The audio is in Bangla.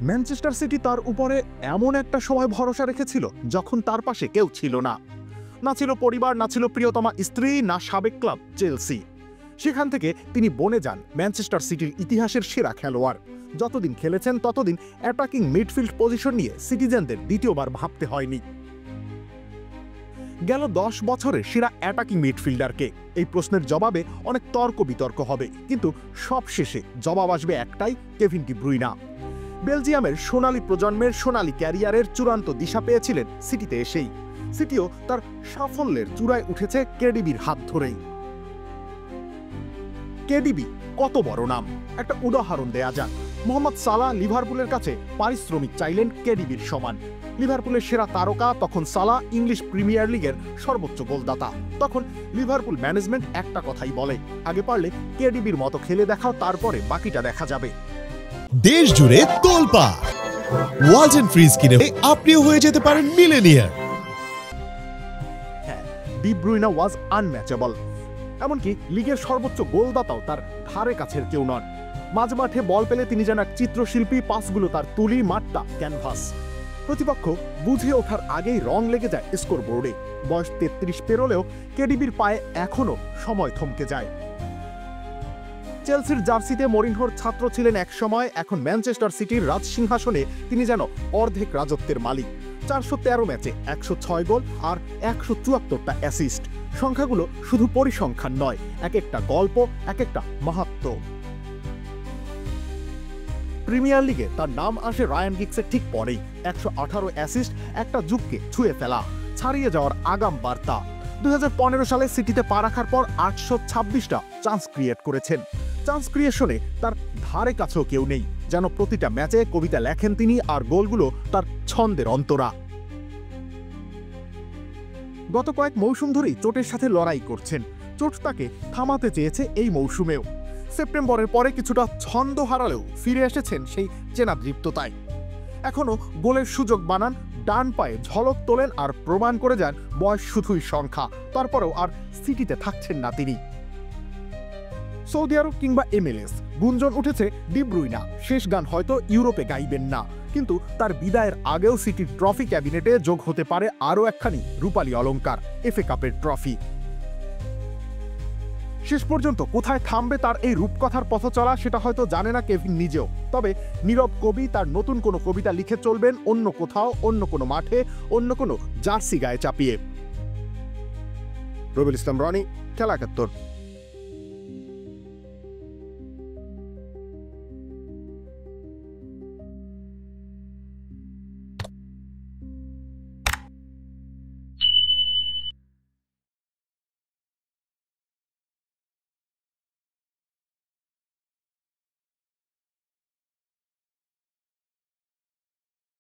ম্যানচেস্টার সিটি তার উপরে এমন একটা সময় ভরসা রেখেছিল যখন তার পাশে কেউ ছিল না। না ছিল পরিবার, না ছিল প্রিয়তমা স্ত্রী, না সাবেক ক্লাব চেলসি। সেখান থেকে তিনি বনে যান ম্যানচেস্টার সিটির ইতিহাসের সেরা খেলোয়াড়। যতদিন খেলেছেন ততদিন অ্যাটাকিং মিডফিল্ড পজিশন নিয়ে সিটিজেনদের দ্বিতীয়বার ভাবতে হয়নি। গেল 10 বছরে সেরা অ্যাটাকিং মিডফিল্ডারকে, এই প্রশ্নের জবাবে অনেক তর্ক বিতর্ক হবে, কিন্তু সবশেষে জবাব আসবে একটাই, কেভিন ডি ব্রুইনা। বেলজিয়ামের সোনালী প্রজন্মের সোনালী ক্যারিয়ারের চূড়ান্ত দিশা পেয়েছিলেন সিটিতে এসেই। সিটিও তার সাফল্যের চূড়ায় উঠেছে কেডিবির হাত ধরেই। কেডিবি কত বড় নাম, একটা উদাহরণ দেয়া যাক। মোহাম্মদ সালাহ লিভারপুলের কাছে পারিশ্রমিক চাইলেন কেডিবির সমান। লিভারপুলের সেরা তারকা তখন সালাহ ইংলিশ প্রিমিয়ার লিগের সর্বোচ্চ গোলদাতা। তখন লিভারপুল ম্যানেজমেন্ট একটা কথাই বলে, আগে পারলে কেডিবির মতো খেলে দেখাও, তারপরে বাকিটা দেখা যাবে। দেশ জুড়ে তোলপাড় ওয়ালটন ফ্রিজ কিনে আপনিও হয়ে যেতে পারেন মিলেনিয়ার। হ্যাঁ, ডি ব্রুইনা ওয়াজ আনম্যাচেবল। এমনকি লিগের সর্বোচ্চ গোলদাতাও তার ধারে কাছের কেউ নন। মাঝ মাঠে বল পেলে তিনি যেন এক চিত্রশিল্পী, পাসগুলো তার তুলি, মাঠটা ক্যানভাস। প্রতিপক্ষ বুঝে ওঠার আগেই রং লেগে যায় স্কোরবোর্ডে। বয়স 33 পেরোলেও কেডিবির পায়ে এখনো সময় থমকে যায়। চেলসির জার্সিতে মরিনহোর ছাত্র ছিলেন এক সময়, এখন ম্যানচেস্টার সিটির রাজসিংহাসনে তিনি যেন অর্ধেক রাজত্বের মালিক। 413 ম্যাচে 106 গোল আর 174টা অ্যাসিস্ট। সংখ্যাগুলো শুধু পরিসংখ্যান নয়, এক একটা গল্প, এক একটা মাহাত্ম্য। প্রিমিয়ার লিগে তার নাম আসে রায়ান গিগসের ঠিক পরেই। 118 অ্যাসিস্ট, একটা যুগকে ছুঁয়ে ফেলা, ছাড়িয়ে যাওয়ার আগাম বার্তা। 2015 সালে সিটিতে পা রাখার পর 826টা চান্স ক্রিয়েট করেছেন। চান্স ক্রিয়েশনে তার ধারে কাছেও কেউ নেই, যেন প্রতিটা ম্যাচে কবিতা লেখেন তিনি, আর গোলগুলো তার ছন্দের অন্তরা। গত কয়েক মৌসুম ধরেই চোটের সাথে লড়াই করছেন। চোট তাকে থামাতে চেয়েছে এই মৌসুমেও। সেপ্টেম্বরের পরে কিছুটা ছন্দ হারালেও ফিরে এসেছেন সেই চেনা দৃপ্ততায়। এখনো গোলের সুযোগ বানান, ডান পায়ে ঝলক তোলেন আর প্রমাণ করে যান বয়স শুধুই সংখ্যা। তারপরেও আর সিটিতে থাকছেন না তিনি। সৌদি আরব কিংবা MLS গুঞ্জন উঠেছে ডি ব্রুইনা শেষ গান হয়তো ইউরোপে গাইবেন না, কিন্তু তার বিদায়ের আগেও সিটির ট্রফি ক্যাবিনেটে যোগ হতে পারে আরও একখানি রূপালী অলংকার, FA কাপের ট্রফি। শেষ পর্যন্ত কোথায় থামবে তার এই রূপকথার পথ চলা, সেটা হয়তো জানে না কেভিন নিজেও। তবে নীরব কবি তার নতুন কোনো কবিতা লিখে চলবেন অন্য কোথাও, অন্য কোনো মাঠে, অন্য কোনো জার্সি গায়ে চাপিয়ে। রবিউল ইসলাম রনি, খেলা ৭১।